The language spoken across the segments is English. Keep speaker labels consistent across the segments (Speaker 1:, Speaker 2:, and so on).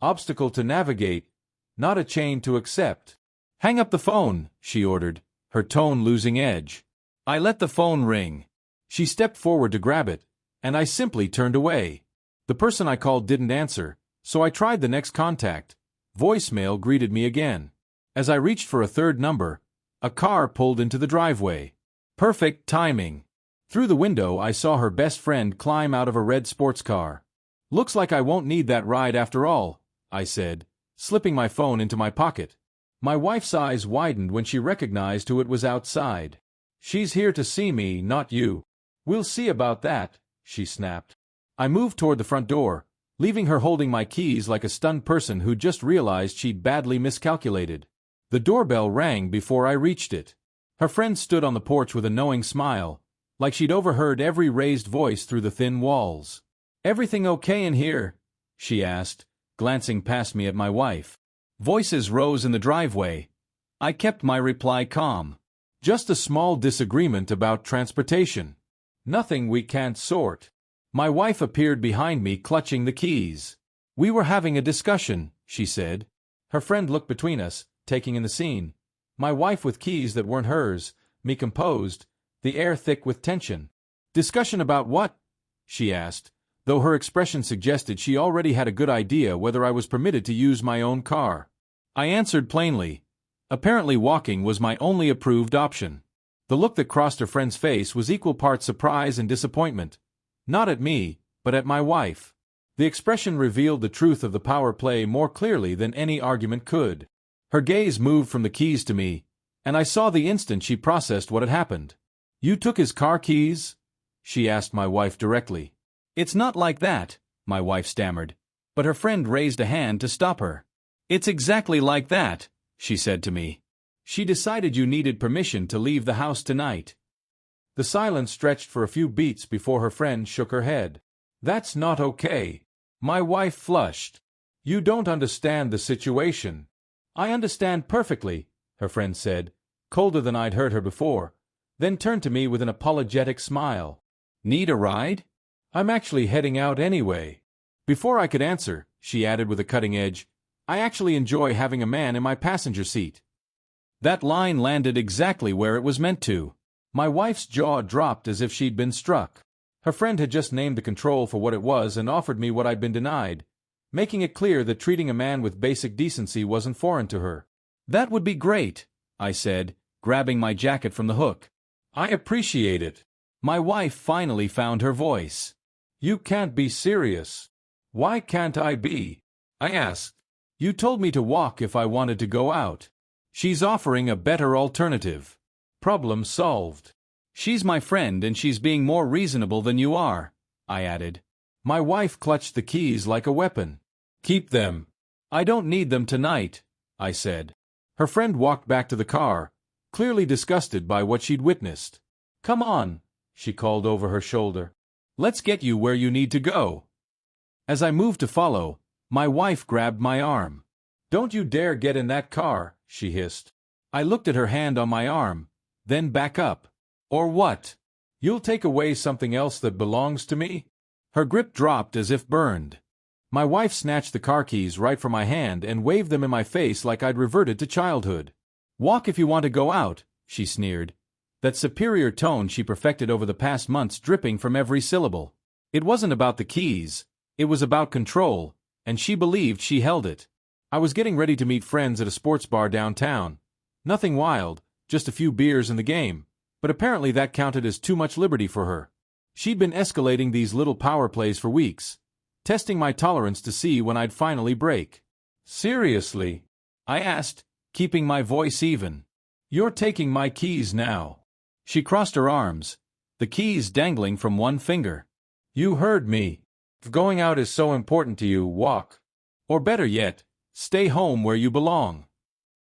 Speaker 1: obstacle to navigate, not a chain to accept. Hang up the phone, she ordered, her tone losing edge. I let the phone ring. She stepped forward to grab it, and I simply turned away. The person I called didn't answer, so I tried the next contact. Voicemail greeted me again. As I reached for a third number, a car pulled into the driveway. Perfect timing. Through the window I saw her best friend climb out of a red sports car. Looks like I won't need that ride after all, I said, slipping my phone into my pocket. My wife's eyes widened when she recognized who it was outside. She's here to see me, not you. We'll see about that, she snapped. I moved toward the front door, leaving her holding my keys like a stunned person who just realized she'd badly miscalculated. The doorbell rang before I reached it. Her friend stood on the porch with a knowing smile, like she'd overheard every raised voice through the thin walls. "Everything okay in here?" she asked, glancing past me at my wife. Voices rose in the driveway. I kept my reply calm. "Just a small disagreement about transportation. Nothing we can't sort." My wife appeared behind me, clutching the keys. "We were having a discussion," she said. Her friend looked between us, taking in the scene. My wife with keys that weren't hers, me composed, the air thick with tension. "Discussion about what?" she asked, though her expression suggested she already had a good idea whether I was permitted to use my own car. I answered plainly. Apparently walking was my only approved option. The look that crossed her friend's face was equal parts surprise and disappointment. Not at me, but at my wife. The expression revealed the truth of the power play more clearly than any argument could. Her gaze moved from the keys to me, and I saw the instant she processed what had happened. "You took his car keys?" she asked my wife directly. "It's not like that," my wife stammered, but her friend raised a hand to stop her. "It's exactly like that," she said to me. "She decided you needed permission to leave the house tonight." The silence stretched for a few beats before her friend shook her head. "That's not okay." My wife flushed. "You don't understand the situation." "I understand perfectly," her friend said, colder than I'd heard her before, then turned to me with an apologetic smile. "Need a ride? I'm actually heading out anyway." Before I could answer, she added with a cutting edge, "I actually enjoy having a man in my passenger seat." That line landed exactly where it was meant to. My wife's jaw dropped as if she'd been struck. Her friend had just named the control for what it was and offered me what I'd been denied, making it clear that treating a man with basic decency wasn't foreign to her. "That would be great," I said, grabbing my jacket from the hook. "I appreciate it." My wife finally found her voice. "You can't be serious." "Why can't I be?" I asked. "You told me to walk if I wanted to go out." "She's offering a better alternative." "Problem solved." "She's my friend and she's being more reasonable than you are," I added. My wife clutched the keys like a weapon. "Keep them." "I don't need them tonight," I said. Her friend walked back to the car, clearly disgusted by what she'd witnessed. "Come on," she called over her shoulder. "Let's get you where you need to go." As I moved to follow, my wife grabbed my arm. "Don't you dare get in that car," she hissed. I looked at her hand on my arm, then back up. "Or what? You'll take away something else that belongs to me?" Her grip dropped as if burned. My wife snatched the car keys right from my hand and waved them in my face like I'd reverted to childhood. "Walk if you want to go out," she sneered, that superior tone she perfected over the past months dripping from every syllable. It wasn't about the keys, it was about control, and she believed she held it. I was getting ready to meet friends at a sports bar downtown. Nothing wild, just a few beers in the game, but apparently that counted as too much liberty for her. She'd been escalating these little power plays for weeks, testing my tolerance to see when I'd finally break. "Seriously?" I asked, keeping my voice even. "You're taking my keys now." She crossed her arms, the keys dangling from one finger. "You heard me. If going out is so important to you, walk. Or better yet, stay home where you belong."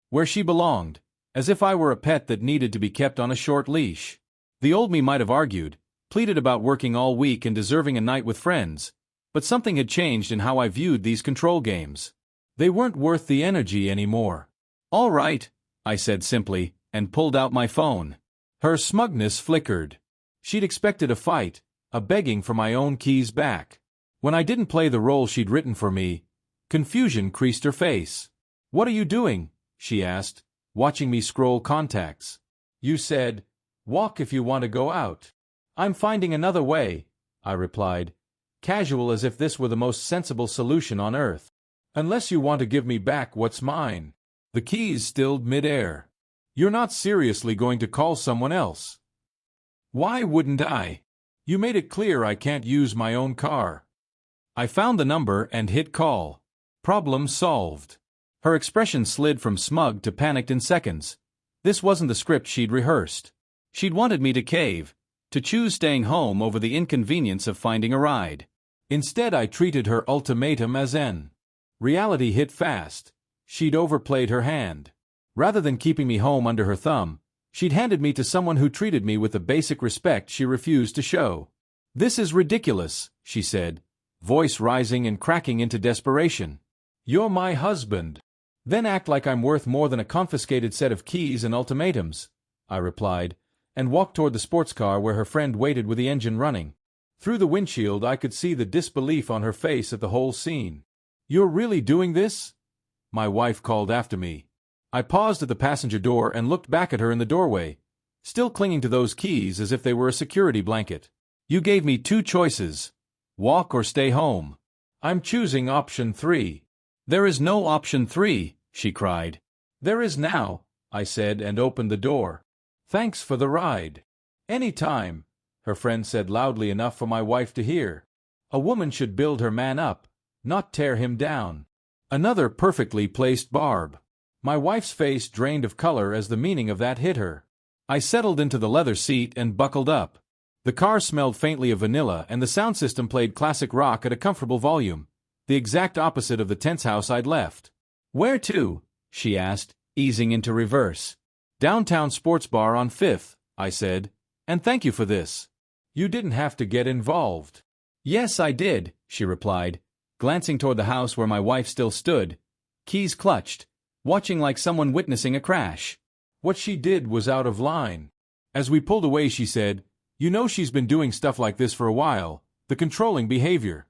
Speaker 1: Where she belonged, as if I were a pet that needed to be kept on a short leash. The old me might have argued, pleaded about working all week and deserving a night with friends, but something had changed in how I viewed these control games. They weren't worth the energy anymore. "All right," I said simply, and pulled out my phone. Her smugness flickered. She'd expected a fight, a begging for my own keys back. When I didn't play the role she'd written for me, Confusion creased her face. "What are you doing?" she asked, watching me scroll contacts. "You said, walk if you want to go out." "I'm finding another way," I replied, casual as if this were the most sensible solution on earth. "Unless you want to give me back what's mine." The keys stilled mid-air. "You're not seriously going to call someone else?" "Why wouldn't I? You made it clear I can't use my own car." I found the number and hit call. Problem solved. Her expression slid from smug to panicked in seconds. This wasn't the script she'd rehearsed. She'd wanted me to cave, to choose staying home over the inconvenience of finding a ride. Instead, I treated her ultimatum as en. Reality hit fast. She'd overplayed her hand. Rather than keeping me home under her thumb, she'd handed me to someone who treated me with the basic respect she refused to show. "This is ridiculous," she said, voice rising and cracking into desperation. "You're my husband. Then act like I'm worth more than a confiscated set of keys and ultimatums," I replied, and walked toward the sports car where her friend waited with the engine running. Through the windshield I could see the disbelief on her face at the whole scene. "You're really doing this?" my wife called after me. I paused at the passenger door and looked back at her in the doorway, still clinging to those keys as if they were a security blanket. "You gave me two choices. Walk or stay home. I'm choosing option 3. "There is no option 3, she cried. "There is now," I said and opened the door. "Thanks for the ride." "Any time," her friend said loudly enough for my wife to hear. A woman should build her man up, not tear him down. Another perfectly placed barb. My wife's face drained of color as the meaning of that hit her. I settled into the leather seat and buckled up. The car smelled faintly of vanilla and the sound system played classic rock at a comfortable volume, the exact opposite of the tense house I'd left. "Where to?" she asked, easing into reverse. "Downtown sports bar on 5th, I said, "and thank you for this." "You didn't have to get involved." "Yes, I did," she replied, glancing toward the house where my wife still stood, keys clutched, watching like someone witnessing a crash. What she did was out of line. As we pulled away, she said, "You know she's been doing stuff like this for a while, the controlling behavior."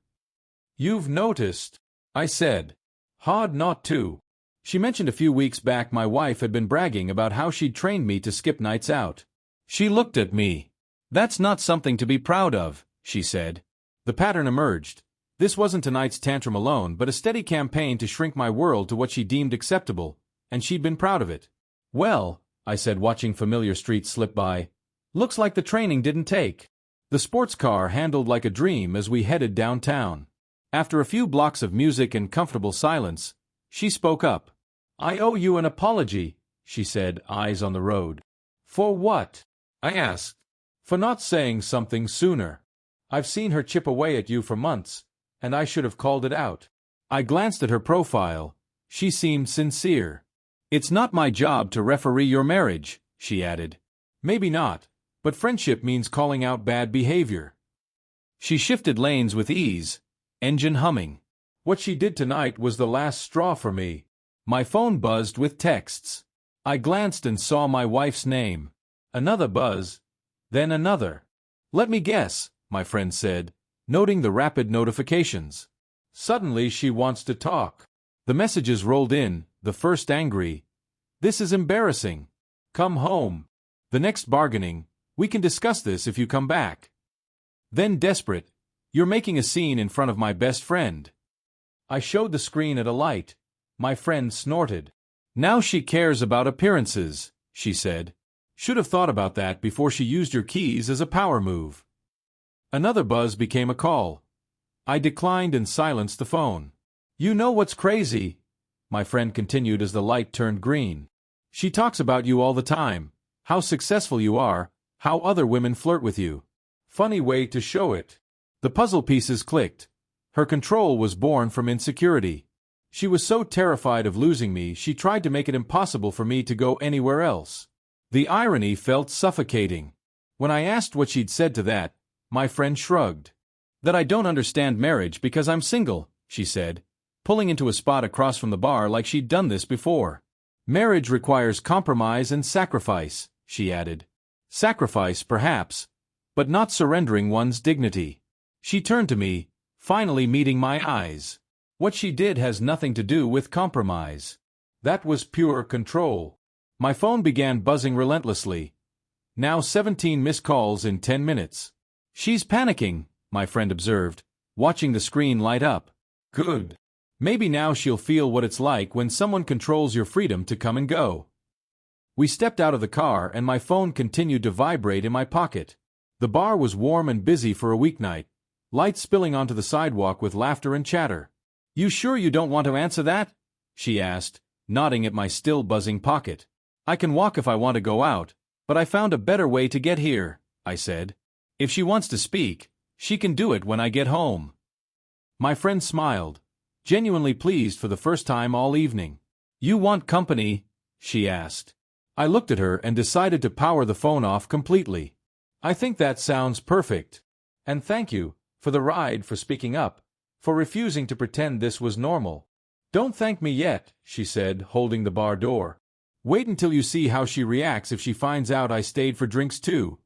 Speaker 1: "You've noticed," I said. "Hard not to." She mentioned a few weeks back my wife had been bragging about how she'd trained me to skip nights out. She looked at me. "That's not something to be proud of," she said. The pattern emerged. This wasn't tonight's tantrum alone, but a steady campaign to shrink my world to what she deemed acceptable, and she'd been proud of it. "Well," I said, watching familiar streets slip by, "looks like the training didn't take." The sports car handled like a dream as we headed downtown. After a few blocks of music and comfortable silence, she spoke up. "I owe you an apology," she said, eyes on the road. "For what?" I asked. "For not saying something sooner. I've seen her chip away at you for months, and I should have called it out." I glanced at her profile. She seemed sincere. "It's not my job to referee your marriage," she added. "Maybe not, but friendship means calling out bad behavior." She shifted lanes with ease, engine humming. What she did tonight was the last straw for me. My phone buzzed with texts. I glanced and saw my wife's name. Another buzz, then another. "Let me guess," my friend said, noting the rapid notifications. "Suddenly she wants to talk." The messages rolled in, the first angry. "This is embarrassing. Come home." The next bargaining, "We can discuss this if you come back." Then desperate, "You're making a scene in front of my best friend." I showed the screen at a light. My friend snorted. "Now she cares about appearances," she said. "Should have thought about that before she used your keys as a power move." Another buzz became a call. I declined and silenced the phone. "You know what's crazy?" my friend continued as the light turned green. "She talks about you all the time, how successful you are, how other women flirt with you. Funny way to show it." The puzzle pieces clicked. Her control was born from insecurity. She was so terrified of losing me she tried to make it impossible for me to go anywhere else. The irony felt suffocating. When I asked what she'd said to that, my friend shrugged. "That I don't understand marriage because I'm single," she said, pulling into a spot across from the bar like she'd done this before. "Marriage requires compromise and sacrifice," she added. "Sacrifice, perhaps, but not surrendering one's dignity." She turned to me, finally meeting my eyes. What she did has nothing to do with compromise. That was pure control. My phone began buzzing relentlessly. Now 17 missed calls in 10 minutes. She's panicking, my friend observed, watching the screen light up. Good. Maybe now she'll feel what it's like when someone controls your freedom to come and go. We stepped out of the car and my phone continued to vibrate in my pocket. The bar was warm and busy for a weeknight, lights spilling onto the sidewalk with laughter and chatter. You sure you don't want to answer that? She asked, nodding at my still buzzing pocket. I can walk if I want to go out, but I found a better way to get here, I said. If she wants to speak, she can do it when I get home. My friend smiled, genuinely pleased for the first time all evening. You want company? She asked. I looked at her and decided to power the phone off completely. I think that sounds perfect. And thank you, for the ride, for speaking up, for refusing to pretend this was normal. Don't thank me yet, she said, holding the bar door. Wait until you see how she reacts if she finds out I stayed for drinks too.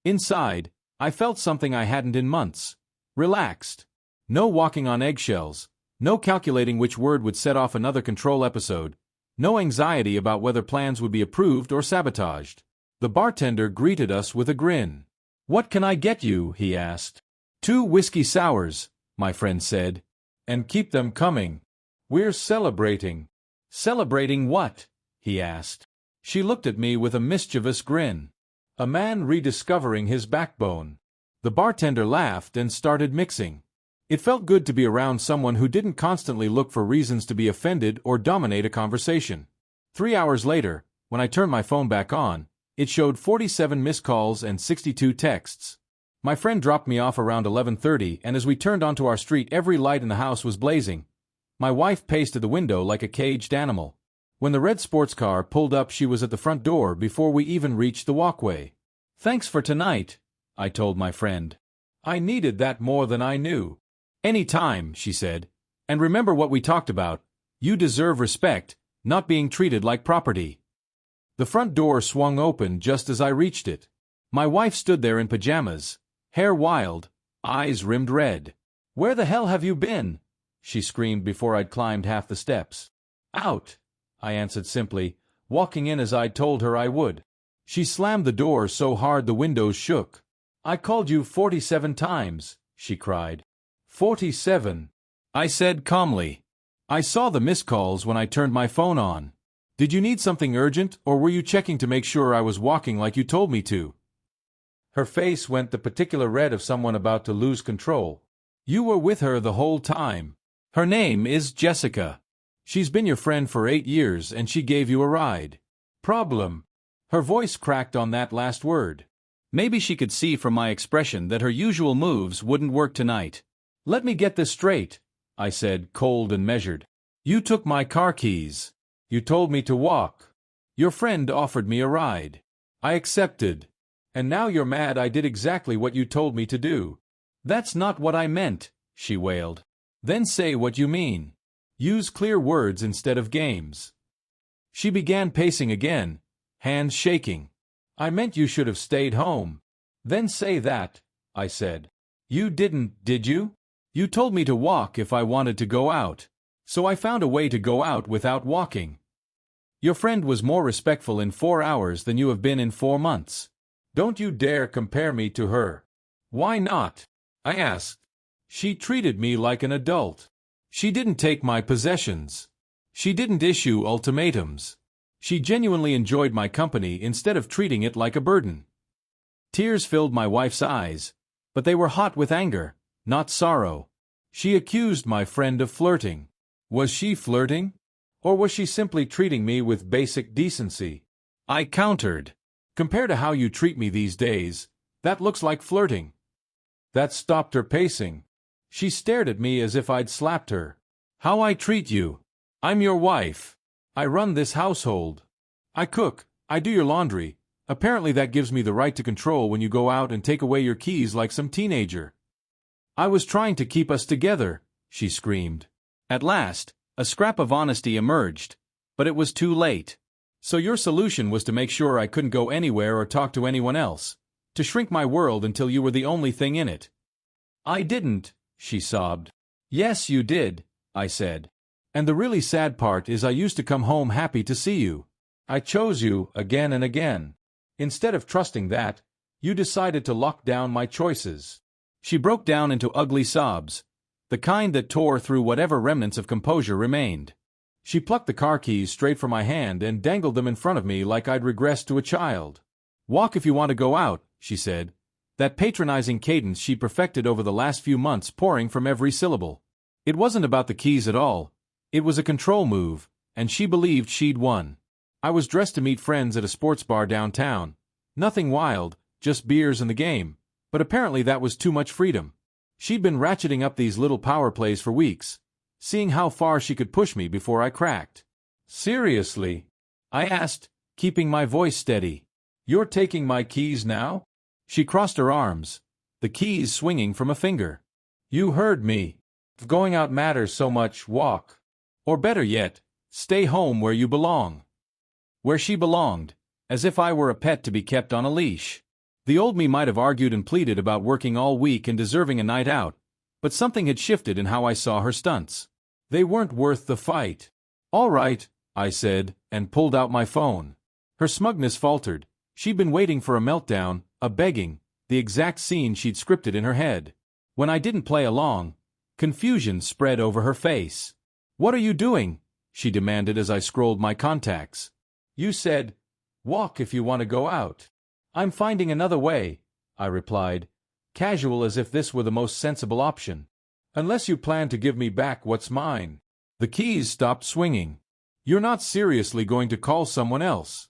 Speaker 1: Inside, I felt something I hadn't in months. Relaxed. No walking on eggshells, no calculating which word would set off another control episode, no anxiety about whether plans would be approved or sabotaged. The bartender greeted us with a grin. What can I get you? He asked. 2 whiskey sours, my friend said. And keep them coming. We're celebrating. Celebrating what? He asked. She looked at me with a mischievous grin. A man rediscovering his backbone. The bartender laughed and started mixing. It felt good to be around someone who didn't constantly look for reasons to be offended or dominate a conversation. 3 hours later, when I turned my phone back on, it showed 47 missed calls and 62 texts. My friend dropped me off around 11:30, and as we turned onto our street, every light in the house was blazing. My wife paced to the window like a caged animal. When the red sports car pulled up, she was at the front door before we even reached the walkway. Thanks for tonight, I told my friend. I needed that more than I knew. Any time, she said. And remember what we talked about. You deserve respect, not being treated like property. The front door swung open just as I reached it. My wife stood there in pajamas, hair wild, eyes rimmed red. Where the hell have you been? She screamed before I'd climbed half the steps. Out, I answered simply, walking in as I'd told her I would. She slammed the door so hard the windows shook. I called you 47 times, she cried. 47, I said calmly. I saw the missed calls when I turned my phone on. Did you need something urgent, or were you checking to make sure I was walking like you told me to? Her face went the particular red of someone about to lose control. You were with her the whole time. Her name is Jessica. She's been your friend for 8 years and she gave you a ride. Problem. Her voice cracked on that last word. Maybe she could see from my expression that her usual moves wouldn't work tonight. Let me get this straight, I said, cold and measured. You took my car keys. You told me to walk. Your friend offered me a ride. I accepted. And now you're mad I did exactly what you told me to do. That's not what I meant, she wailed. Then say what you mean. Use clear words instead of games. She began pacing again, hands shaking. I meant you should have stayed home. Then say that, I said. You didn't, did you? You told me to walk if I wanted to go out. So I found a way to go out without walking. Your friend was more respectful in 4 hours than you have been in 4 months. Don't you dare compare me to her. Why not? I asked. She treated me like an adult. She didn't take my possessions. She didn't issue ultimatums. She genuinely enjoyed my company instead of treating it like a burden. Tears filled my wife's eyes, but they were hot with anger, not sorrow. She accused my friend of flirting. Was she flirting? Or was she simply treating me with basic decency? I countered. Compared to how you treat me these days, that looks like flirting. That stopped her pacing. She stared at me as if I'd slapped her. How I treat you? I'm your wife. I run this household. I cook. I do your laundry. Apparently that gives me the right to control when you go out and take away your keys like some teenager. I was trying to keep us together, she screamed. At last, a scrap of honesty emerged, but it was too late. So your solution was to make sure I couldn't go anywhere or talk to anyone else, to shrink my world until you were the only thing in it. I didn't, she sobbed. Yes, you did, I said. And the really sad part is I used to come home happy to see you. I chose you again and again. Instead of trusting that, you decided to lock down my choices. She broke down into ugly sobs, the kind that tore through whatever remnants of composure remained. She plucked the car keys straight from my hand and dangled them in front of me like I'd regressed to a child. Walk if you want to go out, she said, that patronizing cadence she perfected over the last few months pouring from every syllable. It wasn't about the keys at all. It was a control move, and she believed she'd won. I was dressed to meet friends at a sports bar downtown. Nothing wild, just beers and the game, but apparently that was too much freedom. She'd been ratcheting up these little power plays for weeks, seeing how far she could push me before I cracked. Seriously? I asked, keeping my voice steady. You're taking my keys now? She crossed her arms, the keys swinging from a finger. You heard me. If going out matters so much, walk. Or better yet, stay home where you belong. Where she belonged, as if I were a pet to be kept on a leash. The old me might have argued and pleaded about working all week and deserving a night out, but something had shifted in how I saw her stunts. They weren't worth the fight. All right, I said, and pulled out my phone. Her smugness faltered. She'd been waiting for a meltdown, a begging, the exact scene she'd scripted in her head. When I didn't play along, confusion spread over her face. What are you doing? She demanded as I scrolled my contacts. You said, walk if you want to go out. I'm finding another way, I replied, casual as if this were the most sensible option. Unless you plan to give me back what's mine. The keys stopped swinging. You're not seriously going to call someone else.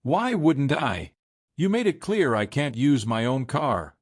Speaker 1: Why wouldn't I? You made it clear I can't use my own car.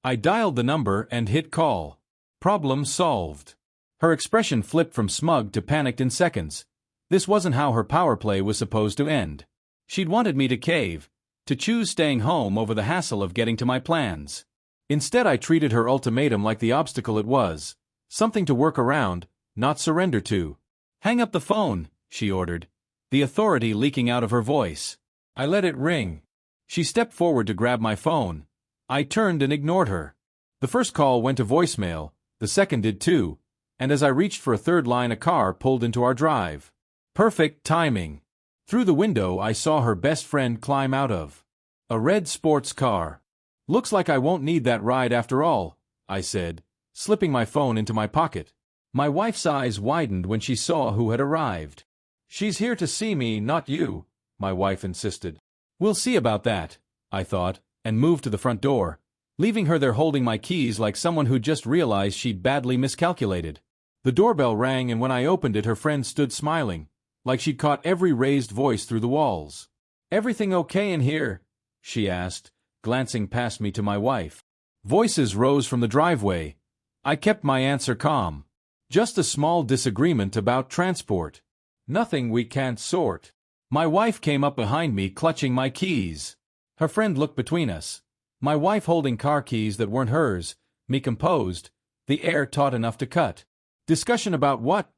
Speaker 1: I dialed the number and hit call. Problem solved. Her expression flipped from smug to panicked in seconds. This wasn't how her power play was supposed to end. She'd wanted me to cave, to choose staying home over the hassle of getting to my plans. Instead, I treated her ultimatum like the obstacle it was, something to work around, not surrender to. Hang up the phone, she ordered, the authority leaking out of her voice. I let it ring. She stepped forward to grab my phone. I turned and ignored her. The first call went to voicemail, the second did too, and as I reached for a third line, a car pulled into our drive. Perfect timing. Through the window, I saw her best friend climb out of a red sports car. Looks like I won't need that ride after all, I said, slipping my phone into my pocket. My wife's eyes widened when she saw who had arrived. She's here to see me, not you, my wife insisted. We'll see about that, I thought, and moved to the front door, leaving her there holding my keys like someone who just realized she'd badly miscalculated. The doorbell rang, and when I opened it, her friend stood smiling, like she'd caught every raised voice through the walls. Everything okay in here? She asked, glancing past me to my wife. Voices rose from the driveway. I kept my answer calm. Just a small disagreement about transport. Nothing we can't sort. My wife came up behind me, clutching my keys. Her friend looked between us. My wife holding car keys that weren't hers, me composed, the air taut enough to cut. Discussion about what?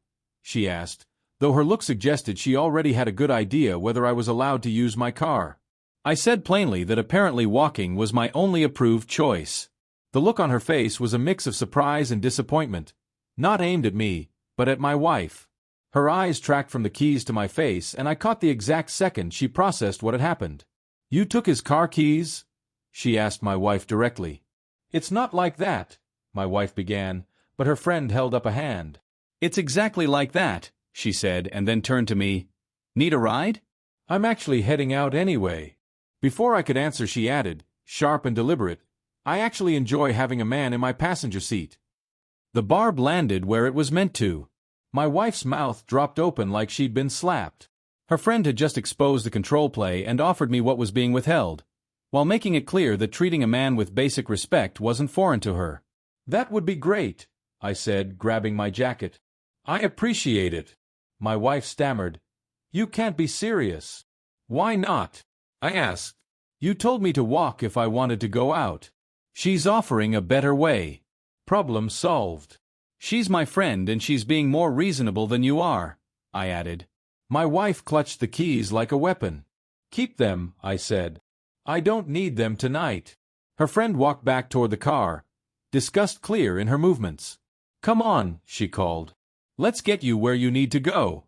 Speaker 1: She asked, though her look suggested she already had a good idea whether I was allowed to use my car. I said plainly that apparently walking was my only approved choice. The look on her face was a mix of surprise and disappointment, not aimed at me, but at my wife. Her eyes tracked from the keys to my face, and I caught the exact second she processed what had happened. You took his car keys? She asked my wife directly. It's not like that, my wife began, but her friend held up a hand. It's exactly like that, she said, and then turned to me. Need a ride? I'm actually heading out anyway. Before I could answer, she added, sharp and deliberate, I actually enjoy having a man in my passenger seat. The barb landed where it was meant to. My wife's mouth dropped open like she'd been slapped. Her friend had just exposed the control play and offered me what was being withheld, while making it clear that treating a man with basic respect wasn't foreign to her. That would be great, I said, grabbing my jacket. I appreciate it. My wife stammered. You can't be serious. Why not? I asked. You told me to walk if I wanted to go out. She's offering a better way. Problem solved. She's my friend and she's being more reasonable than you are, I added. My wife clutched the keys like a weapon. Keep them, I said. I don't need them tonight. Her friend walked back toward the car, disgust clear in her movements. Come on, she called. Let's get you where you need to go.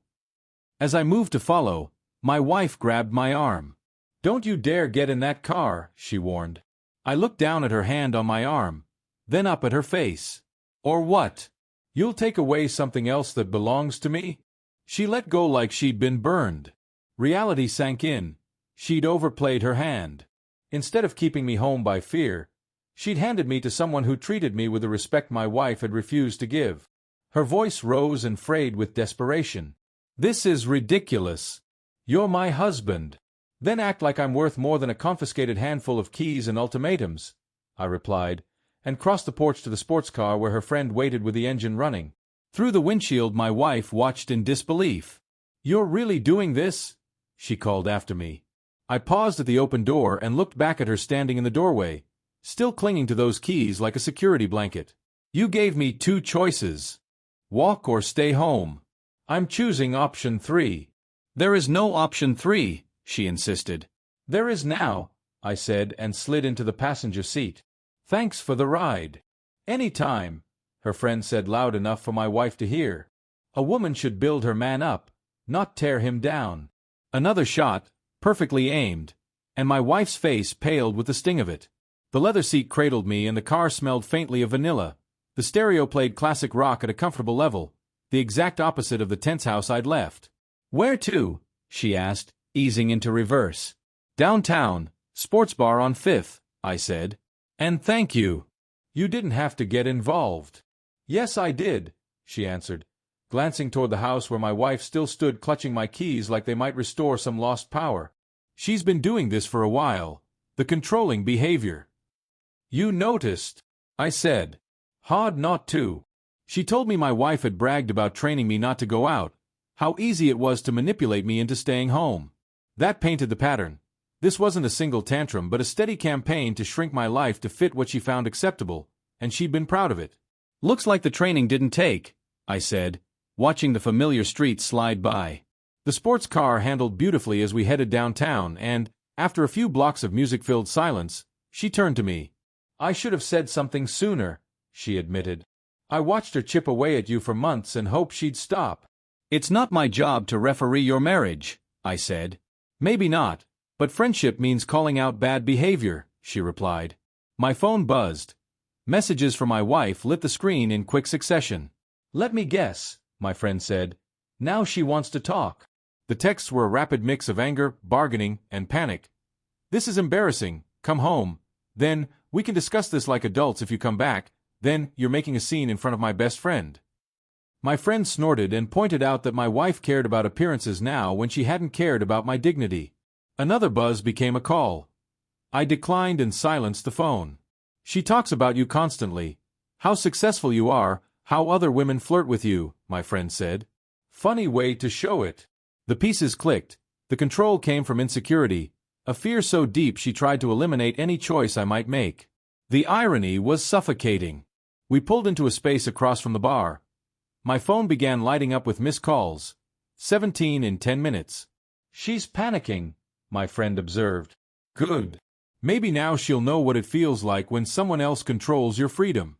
Speaker 1: As I moved to follow, my wife grabbed my arm. Don't you dare get in that car, she warned. I looked down at her hand on my arm, then up at her face. Or what? You'll take away something else that belongs to me? She let go like she'd been burned. Reality sank in. She'd overplayed her hand. Instead of keeping me home by fear, she'd handed me to someone who treated me with the respect my wife had refused to give. Her voice rose and frayed with desperation. This is ridiculous. You're my husband. Then act like I'm worth more than a confiscated handful of keys and ultimatums, I replied, and crossed the porch to the sports car where her friend waited with the engine running. Through the windshield my wife watched in disbelief. You're really doing this? She called after me. I paused at the open door and looked back at her standing in the doorway, still clinging to those keys like a security blanket. You gave me two choices. Walk or stay home. I'm choosing option 3. There is no option 3, she insisted. There is now, I said and slid into the passenger seat. Thanks for the ride. Any time, her friend said loud enough for my wife to hear. A woman should build her man up, not tear him down. Another shot, perfectly aimed, and my wife's face paled with the sting of it. The leather seat cradled me and the car smelled faintly of vanilla. The stereo played classic rock at a comfortable level, the exact opposite of the tense house I'd left. Where to? She asked, easing into reverse. Downtown, sports bar on 5th, I said. And thank you. You didn't have to get involved. Yes, I did, she answered, glancing toward the house where my wife still stood clutching my keys like they might restore some lost power. She's been doing this for a while, the controlling behavior. You noticed, I said. Hard not to. She told me my wife had bragged about training me not to go out, how easy it was to manipulate me into staying home. That painted the pattern. This wasn't a single tantrum but a steady campaign to shrink my life to fit what she found acceptable, and she'd been proud of it. Looks like the training didn't take, I said, watching the familiar streets slide by. The sports car handled beautifully as we headed downtown and, after a few blocks of music-filled silence, she turned to me. I should have said something sooner, she admitted. I watched her chip away at you for months and hoped she'd stop. It's not my job to referee your marriage, I said. Maybe not, but friendship means calling out bad behavior, she replied. My phone buzzed. Messages from my wife lit the screen in quick succession. Let me guess, my friend said. Now she wants to talk. The texts were a rapid mix of anger, bargaining, and panic. This is embarrassing. Come home. Then, we can discuss this like adults if you come back. Then, you're making a scene in front of my best friend. My friend snorted and pointed out that my wife cared about appearances now when she hadn't cared about my dignity. Another buzz became a call. I declined and silenced the phone. She talks about you constantly. How successful you are, how other women flirt with you, my friend said. Funny way to show it. The pieces clicked. The control came from insecurity, a fear so deep she tried to eliminate any choice I might make. The irony was suffocating. We pulled into a space across from the bar. My phone began lighting up with missed calls. 17 in 10 minutes. She's panicking, my friend observed. Good. Maybe now she'll know what it feels like when someone else controls your freedom.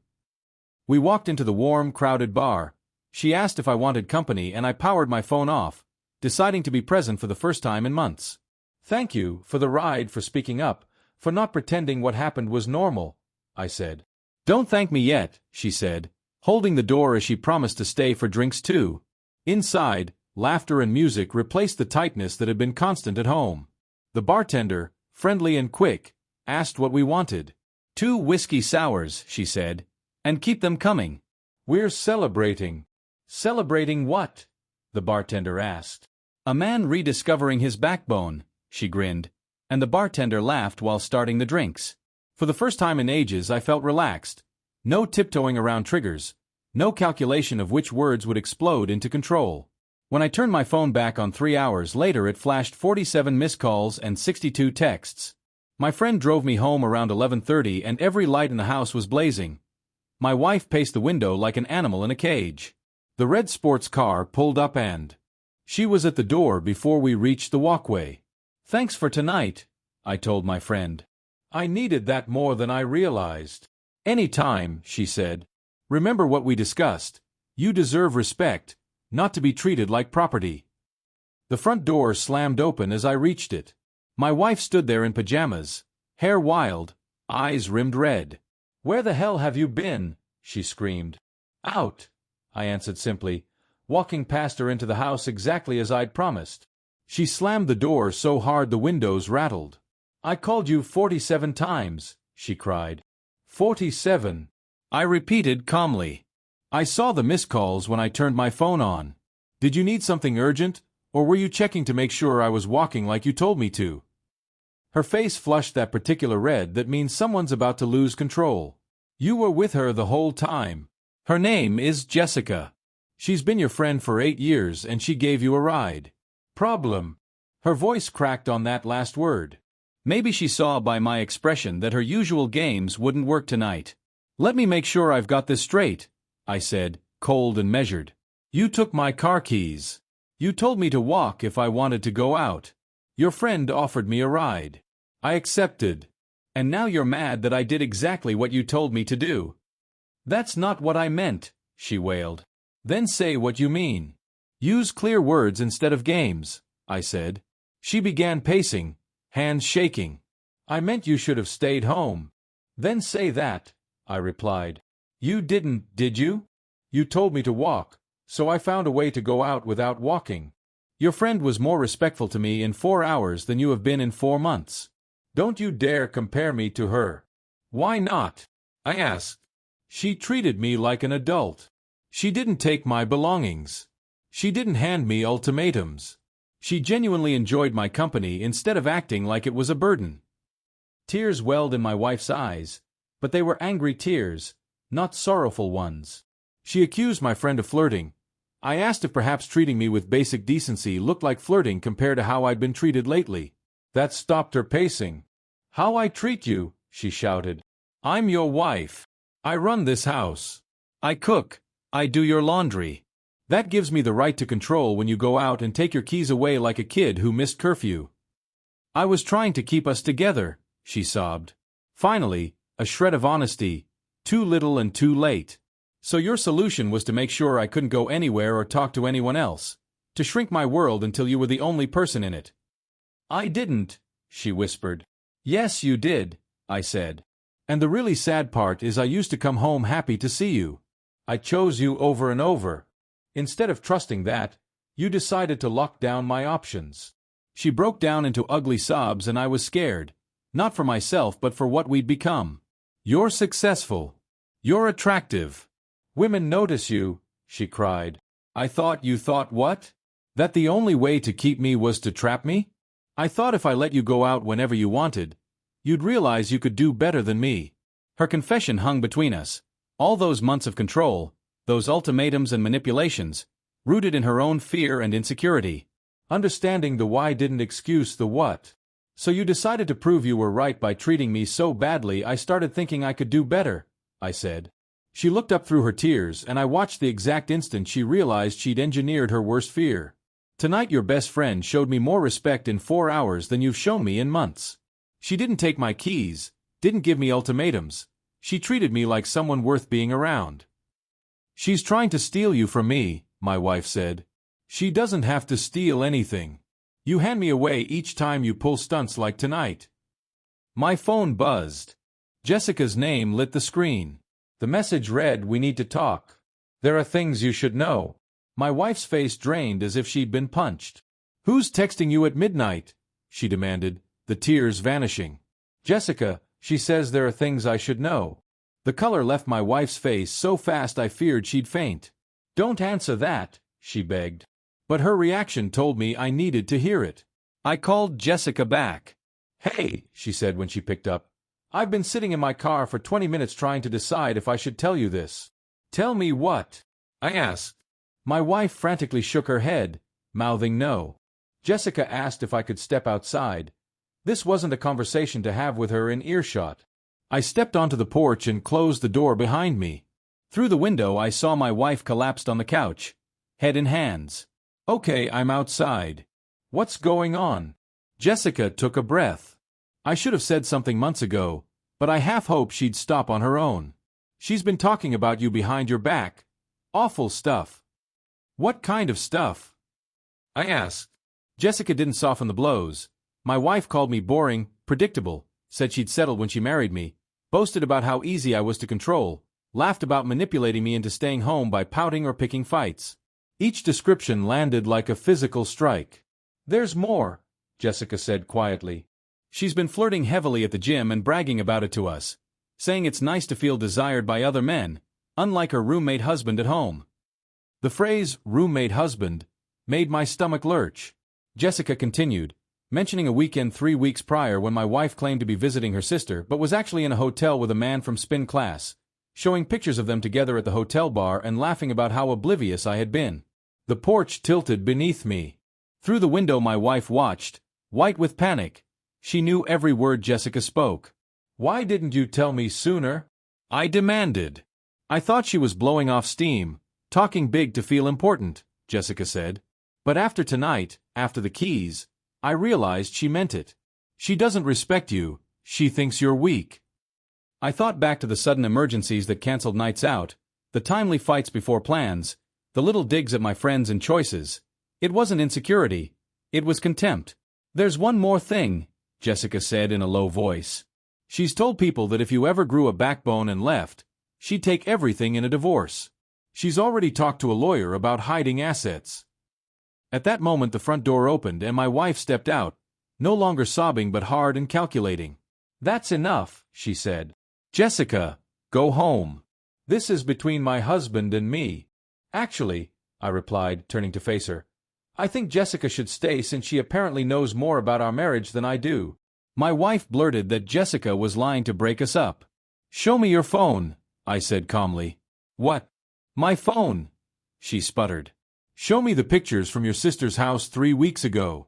Speaker 1: We walked into the warm, crowded bar. She asked if I wanted company and I powered my phone off, deciding to be present for the first time in months. Thank you for the ride, for speaking up, for not pretending what happened was normal, I said. Don't thank me yet, she said, holding the door as she promised to stay for drinks too. Inside, laughter and music replaced the tightness that had been constant at home. The bartender, friendly and quick, asked what we wanted. 2 whiskey sours, she said, and keep them coming. We're celebrating. Celebrating what? The bartender asked. A man rediscovering his backbone, she grinned, and the bartender laughed while starting the drinks. For the first time in ages I felt relaxed. No tiptoeing around triggers, no calculation of which words would explode into control. When I turned my phone back on 3 hours later, it flashed 47 missed calls and 62 texts. My friend drove me home around 11:30 and every light in the house was blazing. My wife paced the window like an animal in a cage. The red sports car pulled up and she was at the door before we reached the walkway. Thanks for tonight, I told my friend. I needed that more than I realized. Any time, she said. Remember what we discussed. You deserve respect, not to be treated like property. The front door slammed open as I reached it. My wife stood there in pajamas, hair wild, eyes rimmed red. "Where the hell have you been?" she screamed. "Out," I answered simply, walking past her into the house exactly as I'd promised. She slammed the door so hard the windows rattled. "I called you 47 times, she cried. 47, I repeated calmly. "I saw the missed calls when I turned my phone on. Did you need something urgent, or were you checking to make sure I was walking like you told me to?" Her face flushed that particular red that means someone's about to lose control. "You were with her the whole time. Her name is Jessica. She's been your friend for 8 years and she gave you a ride. Problem." Her voice cracked on that last word. Maybe she saw by my expression that her usual games wouldn't work tonight. "Let me make sure I've got this straight," I said, cold and measured. "You took my car keys. You told me to walk if I wanted to go out. Your friend offered me a ride. I accepted. And now you're mad that I did exactly what you told me to do." "That's not what I meant," she wailed. "Then say what you mean. Use clear words instead of games," I said. She began pacing, hands shaking. "I meant you should have stayed home." "Then say that," I replied. "You didn't, did you? You told me to walk, so I found a way to go out without walking. Your friend was more respectful to me in 4 hours than you have been in 4 months. Don't you dare compare me to her." "Why not?" I asked. "She treated me like an adult. She didn't take my belongings. She didn't hand me ultimatums. She genuinely enjoyed my company instead of acting like it was a burden." Tears welled in my wife's eyes, but they were angry tears, not sorrowful ones. She accused my friend of flirting. I asked if perhaps treating me with basic decency looked like flirting compared to how I'd been treated lately. That stopped her pacing. "How I treat you," she shouted. "I'm your wife. I run this house. I cook. I do your laundry. That gives me the right to control when you go out and take your keys away like a kid who missed curfew." "I was trying to keep us together," she sobbed. Finally, a shred of honesty, too little and too late. "So your solution was to make sure I couldn't go anywhere or talk to anyone else, to shrink my world until you were the only person in it." "I didn't," she whispered. "Yes, you did," I said. "And the really sad part is I used to come home happy to see you. I chose you over and over. Instead of trusting that, you decided to lock down my options." She broke down into ugly sobs and I was scared, not for myself but for what we'd become. "You're successful. You're attractive. Women notice you," she cried. "I thought you thought what? That the only way to keep me was to trap me? I thought if I let you go out whenever you wanted, you'd realize you could do better than me." Her confession hung between us. All those months of control, those ultimatums and manipulations, rooted in her own fear and insecurity. Understanding the why didn't excuse the what. "So you decided to prove you were right by treating me so badly I started thinking I could do better," I said. She looked up through her tears and I watched the exact instant she realized she'd engineered her worst fear. "Tonight your best friend showed me more respect in 4 hours than you've shown me in months. She didn't take my keys, didn't give me ultimatums. She treated me like someone worth being around." "She's trying to steal you from me," my wife said. "She doesn't have to steal anything. You hand me away each time you pull stunts like tonight." My phone buzzed. Jessica's name lit the screen. The message read, "We need to talk. There are things you should know." My wife's face drained as if she'd been punched. "Who's texting you at midnight?" she demanded, the tears vanishing. "Jessica, she says there are things I should know." The color left my wife's face so fast I feared she'd faint. "Don't answer that," she begged. But her reaction told me I needed to hear it. I called Jessica back. "Hey," she said when she picked up. "I've been sitting in my car for 20 minutes trying to decide if I should tell you this." "Tell me what?" I asked. My wife frantically shook her head, mouthing no. Jessica asked if I could step outside. This wasn't a conversation to have with her in earshot. I stepped onto the porch and closed the door behind me. Through the window I saw my wife collapsed on the couch, head in hands. "Okay, I'm outside. What's going on?" Jessica took a breath. I should have said something months ago, but I half hoped she'd stop on her own. "She's been talking about you behind your back. Awful stuff." What kind of stuff? I asked. Jessica didn't soften the blows. My wife called me boring, predictable, said she'd settled when she married me, boasted about how easy I was to control, laughed about manipulating me into staying home by pouting or picking fights. Each description landed like a physical strike. There's more, Jessica said quietly. She's been flirting heavily at the gym and bragging about it to us, saying it's nice to feel desired by other men, unlike her roommate husband at home. The phrase, roommate husband, made my stomach lurch. Jessica continued, mentioning a weekend 3 weeks prior when my wife claimed to be visiting her sister but was actually in a hotel with a man from spin class, showing pictures of them together at the hotel bar and laughing about how oblivious I had been. The porch tilted beneath me. Through the window my wife watched, white with panic. She knew every word Jessica spoke. Why didn't you tell me sooner? I demanded. I thought she was blowing off steam, talking big to feel important, Jessica said. But after tonight, after the keys, I realized she meant it. She doesn't respect you, she thinks you're weak. I thought back to the sudden emergencies that canceled nights out, the timely fights before plans, the little digs at my friends and choices. It wasn't insecurity, it was contempt. There's one more thing, Jessica said in a low voice. She's told people that if you ever grew a backbone and left, she'd take everything in a divorce. She's already talked to a lawyer about hiding assets. At that moment the front door opened and my wife stepped out, no longer sobbing but hard and calculating. That's enough, she said. Jessica, go home. This is between my husband and me. Actually, I replied, turning to face her, I think Jessica should stay since she apparently knows more about our marriage than I do. My wife blurted that Jessica was lying to break us up. Show me your phone, I said calmly. What? My phone, she sputtered. Show me the pictures from your sister's house 3 weeks ago.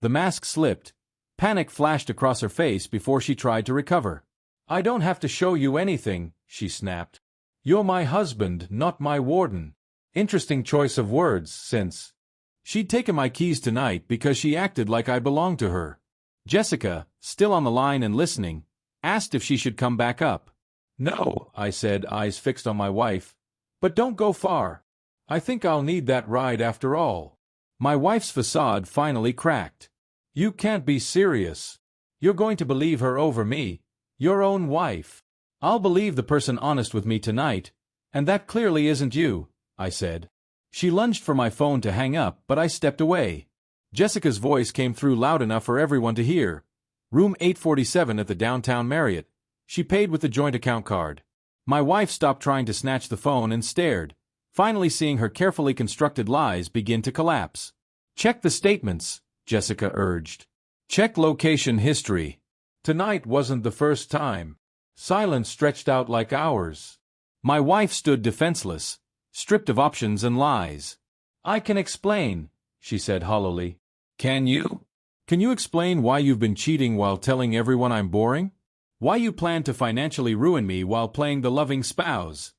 Speaker 1: The mask slipped. Panic flashed across her face before she tried to recover. I don't have to show you anything, she snapped. You're my husband, not my warden. Interesting choice of words, since she'd taken my keys tonight because she acted like I belonged to her. Jessica, still on the line and listening, asked if she should come back up. No, I said, eyes fixed on my wife. But don't go far. I think I'll need that ride after all. My wife's facade finally cracked. You can't be serious. You're going to believe her over me, your own wife. I'll believe the person honest with me tonight, and that clearly isn't you, I said. She lunged for my phone to hang up, but I stepped away. Jessica's voice came through loud enough for everyone to hear. Room 847 at the downtown Marriott. She paid with the joint account card. My wife stopped trying to snatch the phone and stared, finally seeing her carefully constructed lies begin to collapse. Check the statements, Jessica urged. Check location history. Tonight wasn't the first time. Silence stretched out like hours. My wife stood defenseless, stripped of options and lies. I can explain, she said hollowly. Can you? Can you explain why you've been cheating while telling everyone I'm boring? Why you plan to financially ruin me while playing the loving spouse?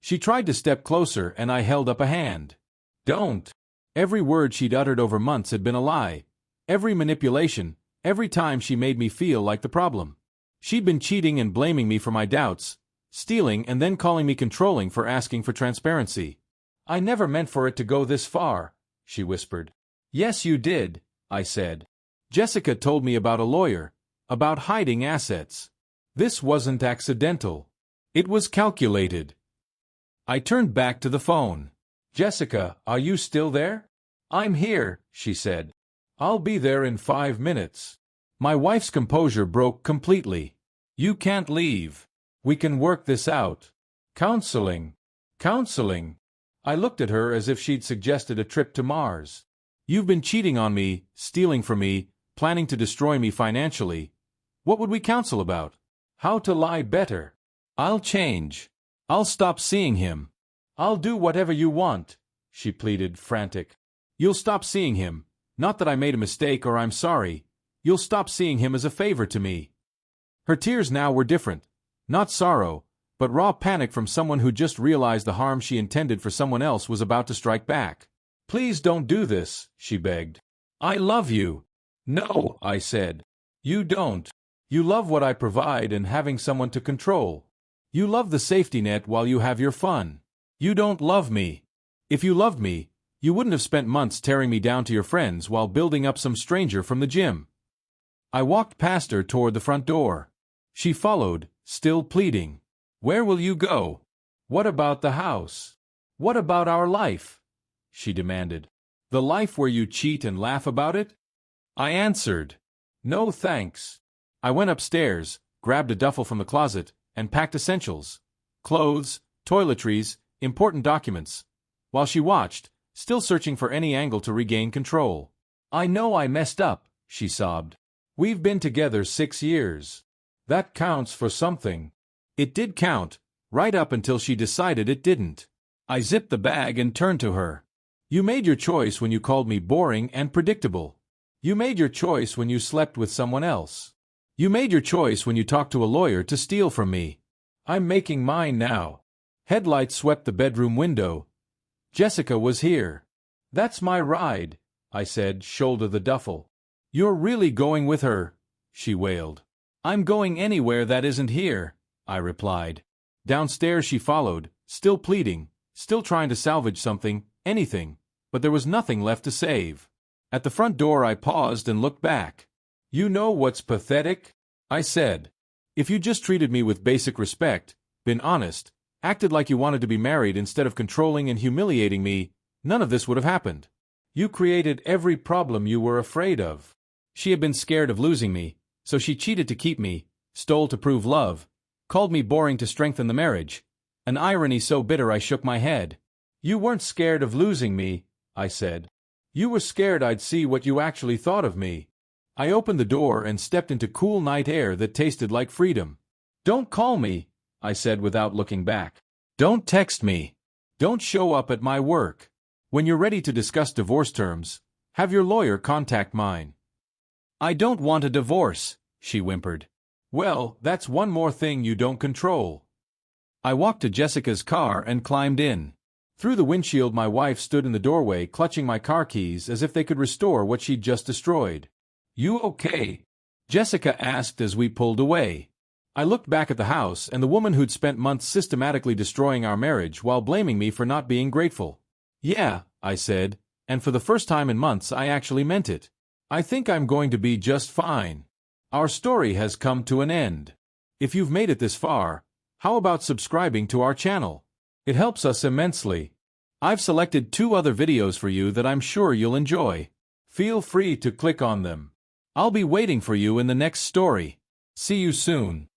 Speaker 1: She tried to step closer and I held up a hand. Don't. Every word she'd uttered over months had been a lie. Every manipulation, every time she made me feel like the problem. She'd been cheating and blaming me for my doubts, stealing and then calling me controlling for asking for transparency. I never meant for it to go this far, she whispered. Yes, you did, I said. Jessica told me about a lawyer, about hiding assets. This wasn't accidental. It was calculated. I turned back to the phone. Jessica, are you still there? I'm here, she said. I'll be there in 5 minutes. My wife's composure broke completely. You can't leave. We can work this out. Counseling. Counseling. I looked at her as if she'd suggested a trip to Mars. You've been cheating on me, stealing from me, planning to destroy me financially. What would we counsel about? How to lie better. I'll change. I'll stop seeing him. I'll do whatever you want, she pleaded, frantic. You'll stop seeing him. Not that I made a mistake or I'm sorry. You'll stop seeing him as a favor to me. Her tears now were different. Not sorrow, but raw panic from someone who just realized the harm she intended for someone else was about to strike back. Please don't do this, she begged. I love you. No, I said. You don't. You love what I provide and having someone to control. You love the safety net while you have your fun. You don't love me. If you loved me, you wouldn't have spent months tearing me down to your friends while building up some stranger from the gym. I walked past her toward the front door. She followed, still pleading. Where will you go? What about the house? What about our life? She demanded. The life where you cheat and laugh about it? I answered. No thanks. I went upstairs, grabbed a duffel from the closet, and packed essentials. Clothes, toiletries, important documents. While she watched, still searching for any angle to regain control. I know I messed up, she sobbed. We've been together 6 years. That counts for something. It did count, right up until she decided it didn't. I zipped the bag and turned to her. You made your choice when you called me boring and predictable. You made your choice when you slept with someone else. You made your choice when you talked to a lawyer to steal from me. I'm making mine now. Headlights swept the bedroom window. Jessica was here. That's my ride, I said, shoulder the duffel. You're really going with her, she wailed. I'm going anywhere that isn't here, I replied. Downstairs she followed, still pleading, still trying to salvage something, anything, but there was nothing left to save. At the front door I paused and looked back. You know what's pathetic? I said. If you just treated me with basic respect, been honest, acted like you wanted to be married instead of controlling and humiliating me, none of this would have happened. You created every problem you were afraid of. She had been scared of losing me, so she cheated to keep me, stole to prove love, called me boring to strengthen the marriage. An irony so bitter I shook my head. You weren't scared of losing me, I said. You were scared I'd see what you actually thought of me. I opened the door and stepped into cool night air that tasted like freedom. Don't call me, I said without looking back. Don't text me. Don't show up at my work. When you're ready to discuss divorce terms, have your lawyer contact mine. I don't want a divorce, she whimpered. Well, that's one more thing you don't control. I walked to Jessica's car and climbed in. Through the windshield my wife stood in the doorway clutching my car keys as if they could restore what she'd just destroyed. You okay? Jessica asked as we pulled away. I looked back at the house and the woman who'd spent months systematically destroying our marriage while blaming me for not being grateful. Yeah, I said, and for the first time in months I actually meant it. I think I'm going to be just fine. Our story has come to an end. If you've made it this far, how about subscribing to our channel? It helps us immensely. I've selected 2 other videos for you that I'm sure you'll enjoy. Feel free to click on them. I'll be waiting for you in the next story. See you soon.